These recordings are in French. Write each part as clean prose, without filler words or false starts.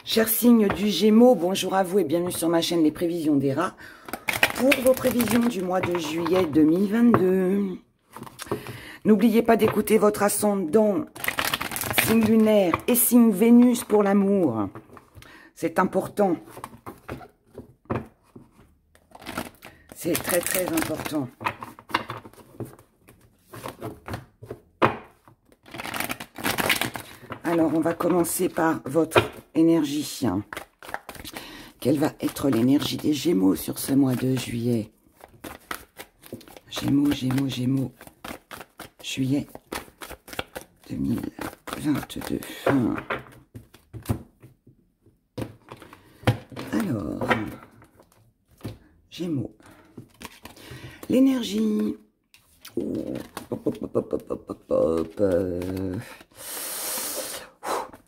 Chers signes du Gémeaux, bonjour à vous et bienvenue sur ma chaîne Les Prévisions des Rats pour vos prévisions du mois de juillet 2022. N'oubliez pas d'écouter votre ascendant, signe lunaire et signe Vénus pour l'amour. C'est important. C'est très très important. Alors, on va commencer par votre énergie. Quelle va être l'énergie des Gémeaux sur ce mois de juillet? Gémeaux, Gémeaux, Gémeaux. Juillet 2022. Alors, Gémeaux. L'énergie.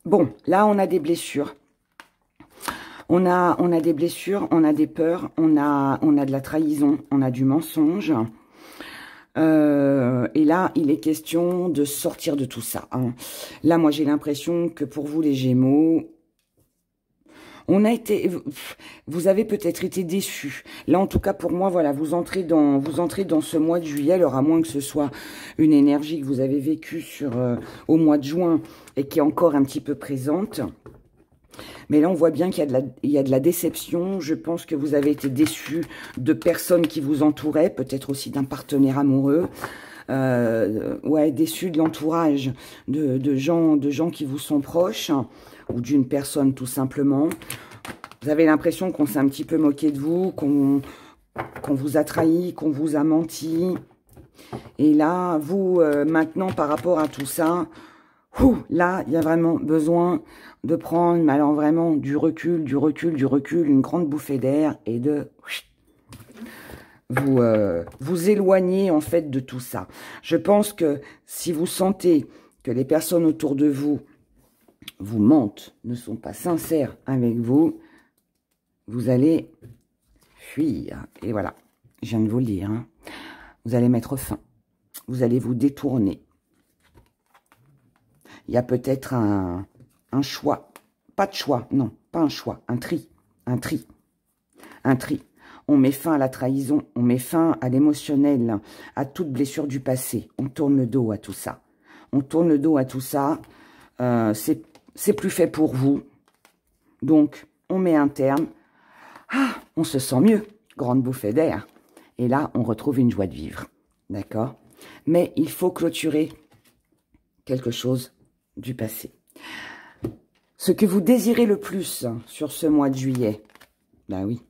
Bon, là, on a des blessures. On a des blessures, on a des peurs, on a de la trahison, on a du mensonge. Et là, il est question de sortir de tout ça. Hein. Là, moi, j'ai l'impression que pour vous, les Gémeaux, vous avez peut-être été déçus. Là, en tout cas, pour moi, voilà, vous entrez dans ce mois de juillet, alors à moins que ce soit une énergie que vous avez vécue au mois de juin et qui est encore un petit peu présente. Mais là, on voit bien qu'il y a de la déception. Je pense que vous avez été déçus de personnes qui vous entouraient, peut-être aussi d'un partenaire amoureux. Ouais, déçus de l'entourage, de gens qui vous sont proches, ou d'une personne tout simplement. Vous avez l'impression qu'on s'est un petit peu moqué de vous, qu'on vous a trahi, qu'on vous a menti. Et là, vous, maintenant, par rapport à tout ça, là, il y a vraiment besoin de prendre, mais alors vraiment, du recul, une grande bouffée d'air et de vous éloigner, en fait, de tout ça. Je pense que si vous sentez que les personnes autour de vous vous mentent, ne sont pas sincères avec vous, vous allez fuir. Et voilà, je viens de vous le dire. Hein. Vous allez mettre fin. Vous allez vous détourner. Il y a peut-être un choix. Pas de choix, non, pas un choix. Un tri. Un tri. Un tri. On met fin à la trahison. On met fin à l'émotionnel, à toute blessure du passé. On tourne le dos à tout ça. On tourne le dos à tout ça. C'est plus fait pour vous. Donc, on met un terme. Ah, on se sent mieux. Grande bouffée d'air. Et là, on retrouve une joie de vivre. D'accord? Mais il faut clôturer quelque chose du passé. Ce que vous désirez le plus sur ce mois de juillet, ben oui.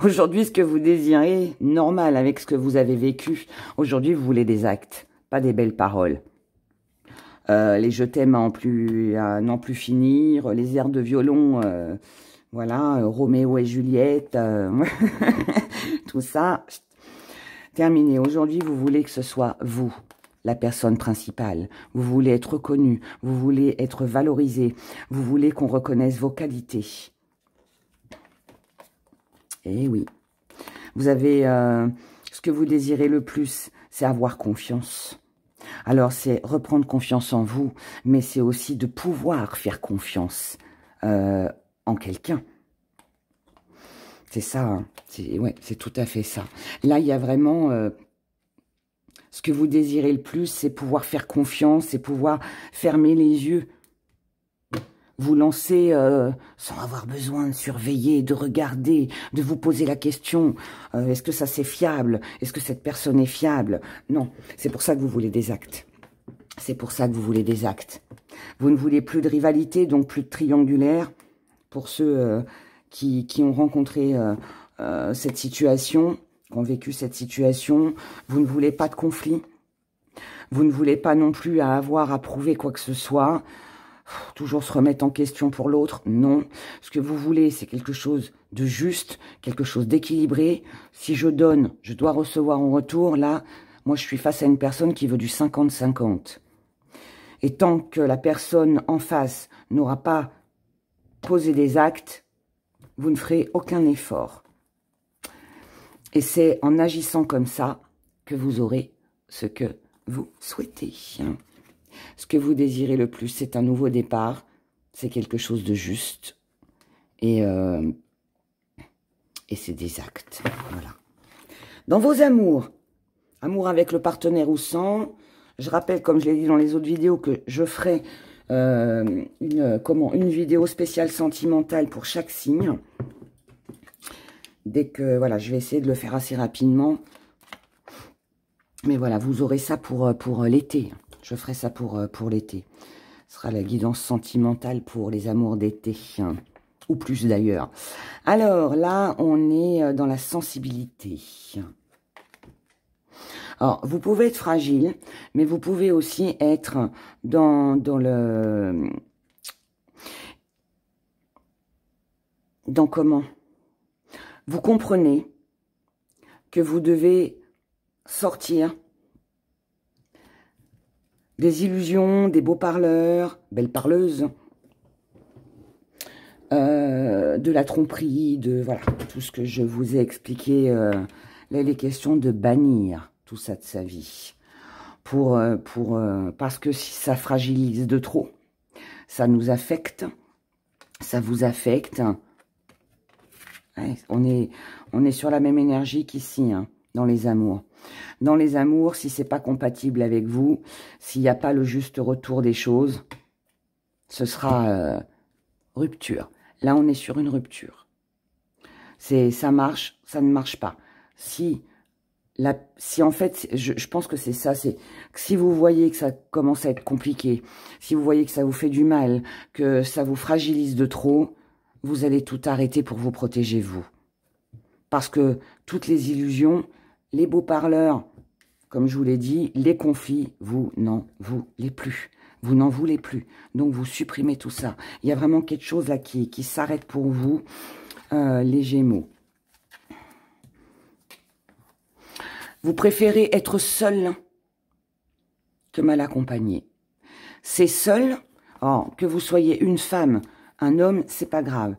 Aujourd'hui, ce que vous désirez, normal avec ce que vous avez vécu. Aujourd'hui, vous voulez des actes, pas des belles paroles. Les je t'aime à n'en plus finir, les airs de violon, voilà, Roméo et Juliette, tout ça, terminé. Aujourd'hui, vous voulez que ce soit vous, la personne principale. Vous voulez être reconnu, vous voulez être valorisé, vous voulez qu'on reconnaisse vos qualités. Eh oui, vous avez ce que vous désirez le plus, c'est avoir confiance. Alors, c'est reprendre confiance en vous, mais c'est aussi de pouvoir faire confiance en quelqu'un. C'est ça, hein. Ouais, c'est tout à fait ça. Là, il y a vraiment... ce que vous désirez le plus, c'est pouvoir faire confiance, c'est pouvoir fermer les yeux. Vous lancer sans avoir besoin de surveiller, de regarder, de vous poser la question. Est-ce que ça c'est fiable? Est-ce que cette personne est fiable? Non, c'est pour ça que vous voulez des actes. C'est pour ça que vous voulez des actes. Vous ne voulez plus de rivalité, donc plus de triangulaire. Pour ceux qui ont rencontré cette situation, qui ont vécu cette situation, vous ne voulez pas de conflit. Vous ne voulez pas non plus avoir à prouver quoi que ce soit. Toujours se remettre en question pour l'autre. Non. Ce que vous voulez, c'est quelque chose de juste, quelque chose d'équilibré. Si je donne, je dois recevoir en retour. Là, moi, je suis face à une personne qui veut du 50-50. Et tant que la personne en face n'aura pas posé des actes, vous ne ferez aucun effort. Et c'est en agissant comme ça que vous aurez ce que vous souhaitez. Ce que vous désirez le plus, c'est un nouveau départ, C'est quelque chose de juste. Et c'est des actes. Voilà. Dans vos amours, amour avec le partenaire ou sans, je rappelle, comme je l'ai dit dans les autres vidéos, que je ferai une vidéo spéciale sentimentale pour chaque signe. Dès que, voilà, je vais essayer de le faire assez rapidement. Mais voilà, vous aurez ça pour l'été. Je ferai ça pour l'été. Ce sera la guidance sentimentale pour les amours d'été. Ou plus d'ailleurs. Alors là, on est dans la sensibilité. Alors, vous pouvez être fragile, mais vous pouvez aussi être dans comment? Vous comprenez que vous devez sortir des illusions, des beaux parleurs, belles parleuses, de la tromperie, de voilà, tout ce que je vous ai expliqué. Là, il est question de bannir tout ça de sa vie. Parce que si ça fragilise de trop, ça nous affecte, ça vous affecte. Ouais, on est sur la même énergie qu'ici, hein, dans les amours. Dans les amours, si c'est pas compatible avec vous, s'il n'y a pas le juste retour des choses, ce sera rupture. Là, on est sur une rupture. Ça marche, ça ne marche pas. Si en fait, je pense que c'est ça, c'est que si vous voyez que ça commence à être compliqué, si vous voyez que ça vous fait du mal, que ça vous fragilise de trop, vous allez tout arrêter pour vous protéger, vous. Parce que toutes les illusions, les beaux parleurs, comme je vous l'ai dit, les conflits, vous n'en voulez plus. Vous n'en voulez plus. Donc, vous supprimez tout ça. Il y a vraiment quelque chose là qui s'arrête pour vous, les Gémeaux. Vous préférez être seul que mal accompagné. C'est seul, que vous soyez une femme, un homme, c'est pas grave.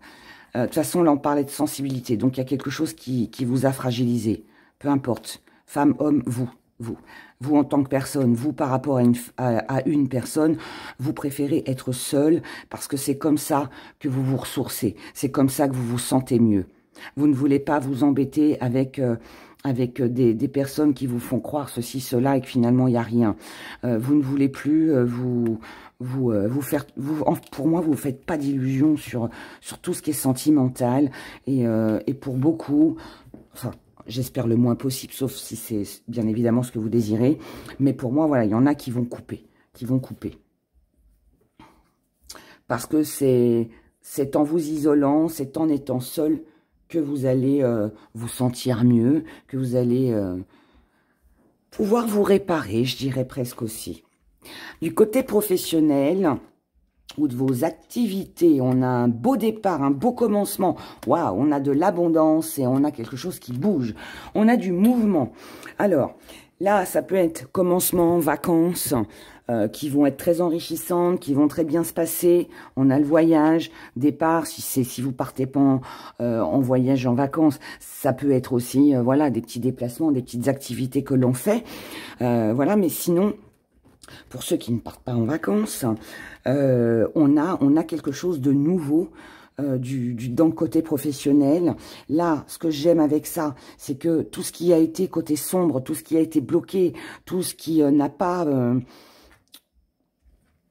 De toute façon, là, on parlait de sensibilité. Donc, il y a quelque chose qui vous a fragilisé. Peu importe. Femme, homme, vous. Vous en tant que personne, vous par rapport à une personne, vous préférez être seul parce que c'est comme ça que vous vous ressourcez. C'est comme ça que vous vous sentez mieux. Vous ne voulez pas vous embêter avec des personnes qui vous font croire ceci, cela et que finalement il n'y a rien. Vous ne voulez plus pour moi, vous ne faites pas d'illusions sur tout ce qui est sentimental et pour beaucoup, enfin, j'espère le moins possible, sauf si c'est bien évidemment ce que vous désirez. Mais pour moi, voilà, il y en a qui vont couper. Parce que c'est en vous isolant, c'est en étant seul que vous allez vous sentir mieux, que vous allez pouvoir vous réparer, je dirais presque aussi. Du côté professionnel ou de vos activités, on a un beau départ, un beau commencement. Waouh, on a de l'abondance et on a quelque chose qui bouge. On a du mouvement. Alors, là, ça peut être commencement, vacances, qui vont être très enrichissantes, qui vont très bien se passer. On a le voyage, départ, si vous partez pas en voyage, en vacances, ça peut être aussi, voilà, des petits déplacements, des petites activités que l'on fait. Voilà, mais sinon, pour ceux qui ne partent pas en vacances, on a quelque chose de nouveau dans le côté professionnel. Là, ce que j'aime avec ça, c'est que tout ce qui a été côté sombre, tout ce qui a été bloqué, tout ce qui n'a pas...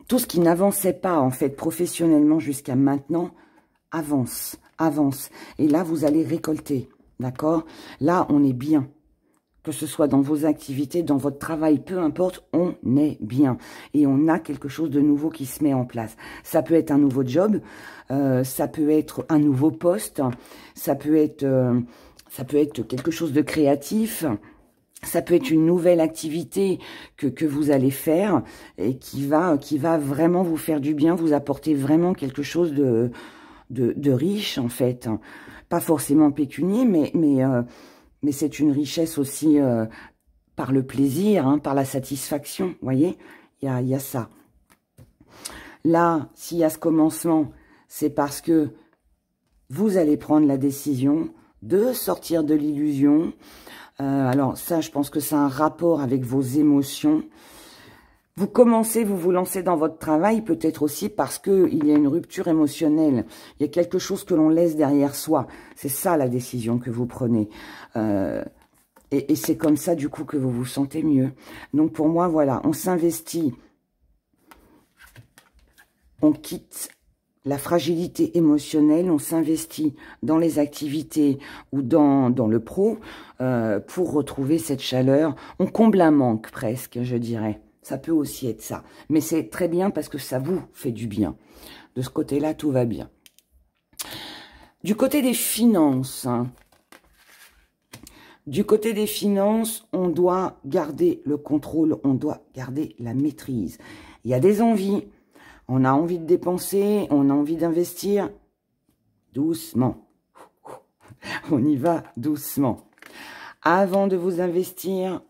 tout ce qui n'avançait pas, en fait, professionnellement jusqu'à maintenant, avance. Et là, vous allez récolter, d'accord? Là, on est bien. Que ce soit dans vos activités, dans votre travail, peu importe, on est bien. Et on a quelque chose de nouveau qui se met en place. Ça peut être un nouveau job, ça peut être un nouveau poste, ça peut être quelque chose de créatif, ça peut être une nouvelle activité que vous allez faire et qui va vraiment vous faire du bien, vous apporter vraiment quelque chose de riche, en fait. Pas forcément pécunier, mais c'est une richesse aussi par le plaisir, hein, par la satisfaction, vous voyez, il y a ça. Là, s'il y a ce commencement, c'est parce que vous allez prendre la décision de sortir de l'illusion. Alors ça, je pense que c'est un rapport avec vos émotions. Vous commencez, vous vous lancez dans votre travail, peut-être aussi parce qu'il y a une rupture émotionnelle. Il y a quelque chose que l'on laisse derrière soi. C'est ça la décision que vous prenez. Et c'est comme ça, du coup, que vous vous sentez mieux. Donc, pour moi, voilà, on s'investit. On quitte la fragilité émotionnelle, on s'investit dans les activités ou dans le pro pour retrouver cette chaleur. On comble un manque presque, je dirais. Ça peut aussi être ça. Mais c'est très bien parce que ça vous fait du bien. De ce côté-là, tout va bien. Du côté des finances, du côté des finances, on doit garder le contrôle, on doit garder la maîtrise. Il y a des envies. On a envie de dépenser, on a envie d'investir. Doucement. On y va doucement. Avant de vous investir,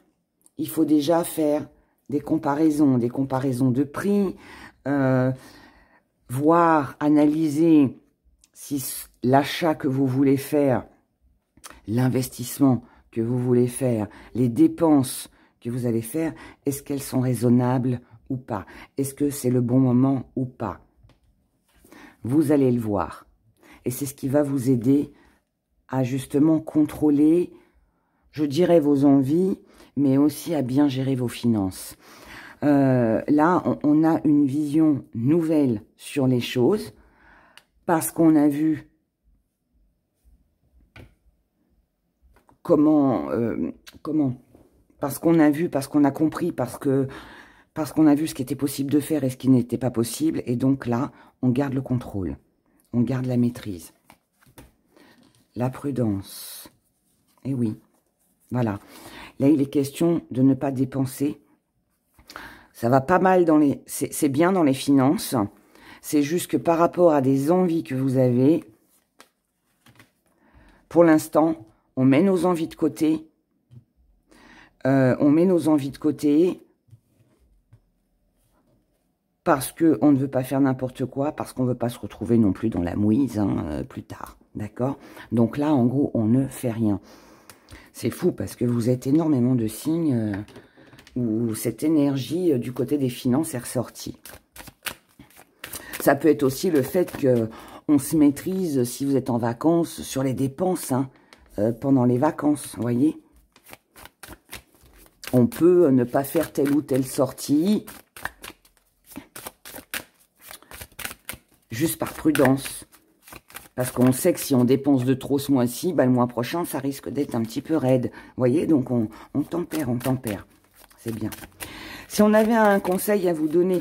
il faut déjà faire des comparaisons de prix, voir, analyser si l'achat que vous voulez faire, l'investissement que vous voulez faire, les dépenses que vous allez faire, est-ce qu'elles sont raisonnables ou pas? Est-ce que c'est le bon moment ou pas? Vous allez le voir. Et c'est ce qui va vous aider à justement contrôler, je dirais, vos envies, mais aussi à bien gérer vos finances. Là, on a une vision nouvelle sur les choses parce qu'on a vu parce qu'on a vu, parce qu'on a compris, parce qu'on a vu ce qui était possible de faire et ce qui n'était pas possible. Et donc là, on garde le contrôle. On garde la maîtrise. La prudence. Et oui, voilà. Là, il est question de ne pas dépenser. Ça va pas mal dans les... C'est bien dans les finances. C'est juste que par rapport à des envies que vous avez, pour l'instant, on met nos envies de côté. On met nos envies de côté parce qu'on ne veut pas faire n'importe quoi, parce qu'on ne veut pas se retrouver non plus dans la mouise plus tard. D'accord? Donc là, en gros, on ne fait rien. C'est fou parce que vous êtes énormément de signes où cette énergie du côté des finances est ressortie. Ça peut être aussi le fait qu'on se maîtrise, si vous êtes en vacances, sur les dépenses pendant les vacances, vous voyez? On peut ne pas faire telle ou telle sortie, juste par prudence. Parce qu'on sait que si on dépense de trop ce mois-ci, le mois prochain, ça risque d'être un petit peu raide. Vous voyez, donc on tempère, on tempère. C'est bien. Si on avait un conseil à vous donner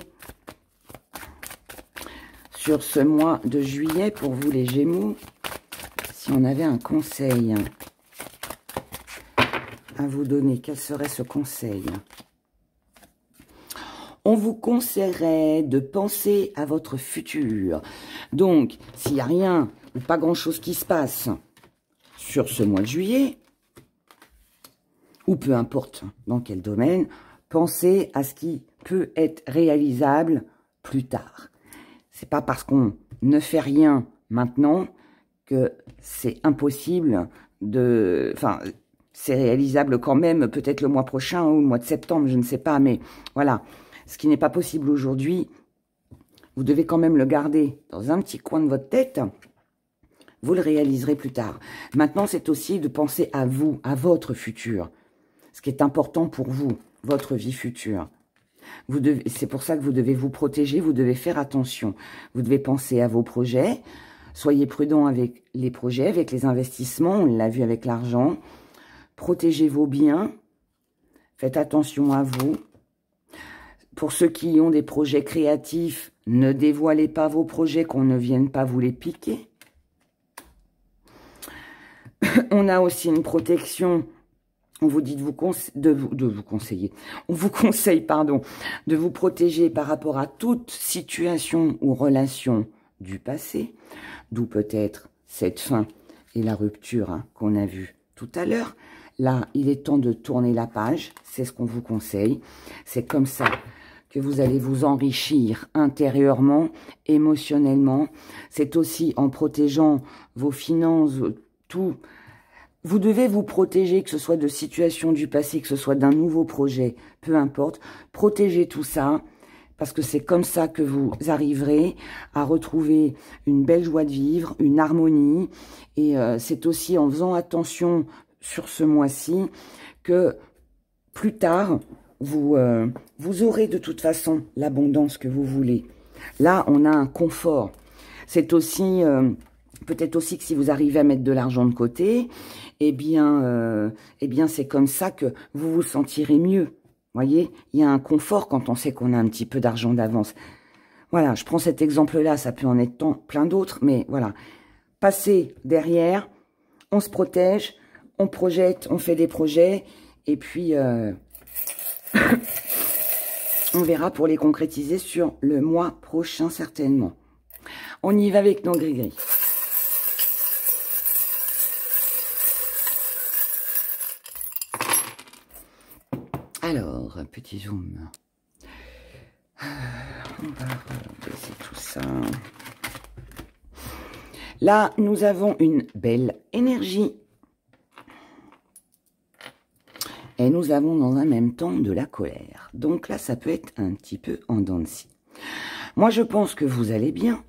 sur ce mois de juillet, pour vous les Gémeaux, si on avait un conseil à vous donner, quel serait ce conseil? On vous conseillerait de penser à votre futur. Donc, s'il n'y a rien ou pas grand-chose qui se passe sur ce mois de juillet, ou peu importe dans quel domaine, pensez à ce qui peut être réalisable plus tard. C'est pas parce qu'on ne fait rien maintenant que c'est impossible de... Enfin, c'est réalisable quand même, peut-être le mois prochain ou le mois de septembre, je ne sais pas, mais voilà. Ce qui n'est pas possible aujourd'hui, vous devez quand même le garder dans un petit coin de votre tête. Vous le réaliserez plus tard. Maintenant, c'est aussi de penser à vous, à votre futur. Ce qui est important pour vous, votre vie future. C'est pour ça que vous devez vous protéger, vous devez faire attention. Vous devez penser à vos projets. Soyez prudent avec les projets, avec les investissements. On l'a vu avec l'argent. Protégez vos biens. Faites attention à vous. Pour ceux qui ont des projets créatifs, ne dévoilez pas vos projets, qu'on ne vienne pas vous les piquer. On a aussi une protection. On vous dit de vous conseiller. On vous conseille, pardon, de vous protéger par rapport à toute situation ou relation du passé, d'où peut-être cette fin et la rupture qu'on a vue tout à l'heure. Là, il est temps de tourner la page, c'est ce qu'on vous conseille. C'est comme ça que vous allez vous enrichir intérieurement, émotionnellement. C'est aussi en protégeant vos finances, tout, vous devez vous protéger, que ce soit de situations du passé, que ce soit d'un nouveau projet, peu importe. Protégez tout ça, parce que c'est comme ça que vous arriverez à retrouver une belle joie de vivre, une harmonie. Et c'est aussi en faisant attention sur ce mois-ci que plus tard, vous aurez de toute façon l'abondance que vous voulez. Là, on a un confort. C'est aussi... peut-être aussi que si vous arrivez à mettre de l'argent de côté, eh bien c'est comme ça que vous vous sentirez mieux. Voyez, il y a un confort quand on sait qu'on a un petit peu d'argent d'avance. Voilà, je prends cet exemple-là, ça peut en être plein d'autres, mais voilà. Passer derrière, on se protège, on projette, on fait des projets, et puis on verra pour les concrétiser sur le mois prochain certainement. On y va avec nos gris-gris. Alors, petit zoom. On va baisser tout ça. Là, nous avons une belle énergie. Et nous avons dans un même temps de la colère. Donc là, ça peut être un petit peu en dents de scie. Moi, je pense que vous allez bien.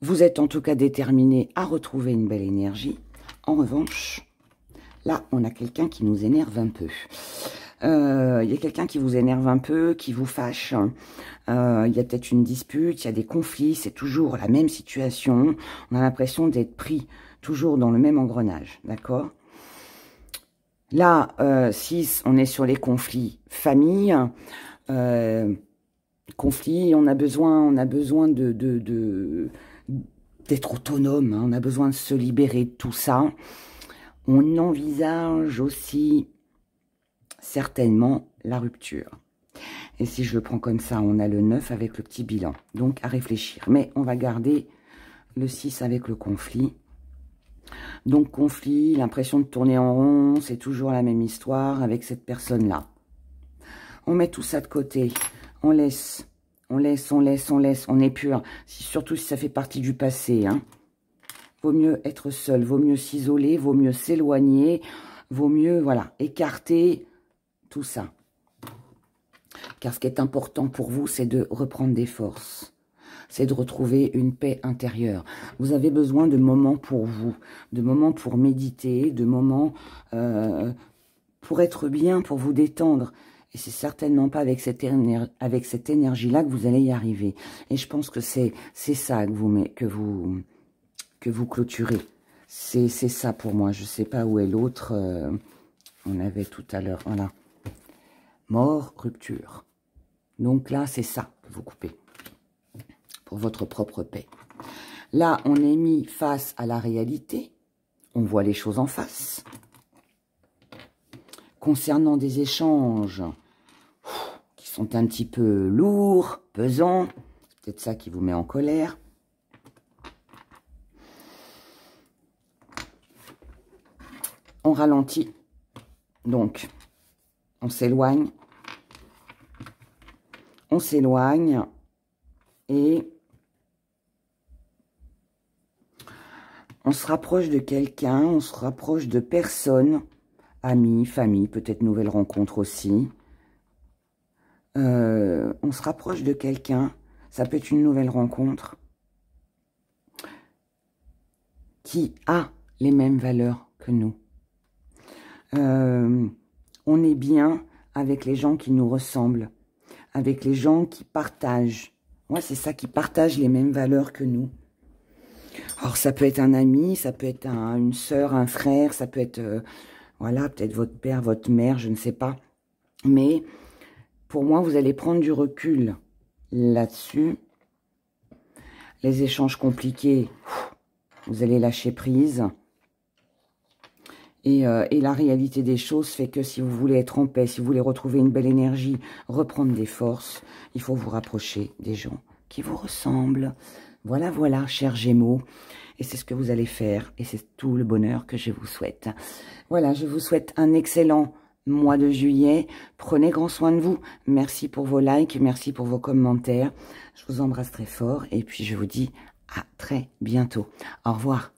Vous êtes en tout cas déterminé à retrouver une belle énergie. En revanche, là, on a quelqu'un qui nous énerve un peu. Il y a quelqu'un qui vous énerve un peu, qui vous fâche. Il y a peut-être une dispute, il y a des conflits, c'est toujours la même situation. On a l'impression d'être pris toujours dans le même engrenage, d'accord? Là, 6, on est sur les conflits famille. Conflits, on a besoin d'être autonome, hein, on a besoin de se libérer de tout ça. On envisage aussi certainement la rupture. Et si je le prends comme ça, on a le 9 avec le petit bilan. Donc, à réfléchir. Mais on va garder le 6 avec le conflit. Donc, conflit, l'impression de tourner en rond, c'est toujours la même histoire avec cette personne-là. On met tout ça de côté. On laisse, on est pur. Surtout si ça fait partie du passé. Hein. Vaut mieux être seul, vaut mieux s'isoler, vaut mieux s'éloigner, vaut mieux, voilà, écarter tout ça. Car ce qui est important pour vous, c'est de reprendre des forces. C'est de retrouver une paix intérieure. Vous avez besoin de moments pour vous, de moments pour méditer, de moments pour être bien, pour vous détendre. Et c'est certainement pas avec cette énergie-là que vous allez y arriver. Et je pense que c'est ça que vous clôturez. C'est ça pour moi. Je sais pas où est l'autre. On avait tout à l'heure. Voilà. Mort, rupture. Donc là, c'est ça que vous coupez. Pour votre propre paix. Là, on est mis face à la réalité. On voit les choses en face. Concernant des échanges qui sont un petit peu lourds, pesants, c'est peut-être ça qui vous met en colère. On ralentit. Donc, on s'éloigne. On s'éloigne. Et on se rapproche de quelqu'un, on se rapproche de personnes, amis, famille, peut-être nouvelle rencontre aussi. On se rapproche de quelqu'un, ça peut être une nouvelle rencontre, qui a les mêmes valeurs que nous. On est bien avec les gens qui nous ressemblent, avec les gens qui partagent. Moi, c'est ça, qui partagent les mêmes valeurs que nous. Alors, ça peut être un ami, ça peut être une sœur, un frère, ça peut être, voilà, peut-être votre père, votre mère, je ne sais pas. Mais, pour moi, vous allez prendre du recul là-dessus. Les échanges compliqués, vous allez lâcher prise. Et la réalité des choses fait que si vous voulez être en paix, si vous voulez retrouver une belle énergie, reprendre des forces, il faut vous rapprocher des gens qui vous ressemblent. Voilà, voilà, chers Gémeaux. Et c'est ce que vous allez faire. Et c'est tout le bonheur que je vous souhaite. Voilà, je vous souhaite un excellent mois de juillet. Prenez grand soin de vous. Merci pour vos likes, merci pour vos commentaires. Je vous embrasse très fort. Et puis je vous dis à très bientôt. Au revoir.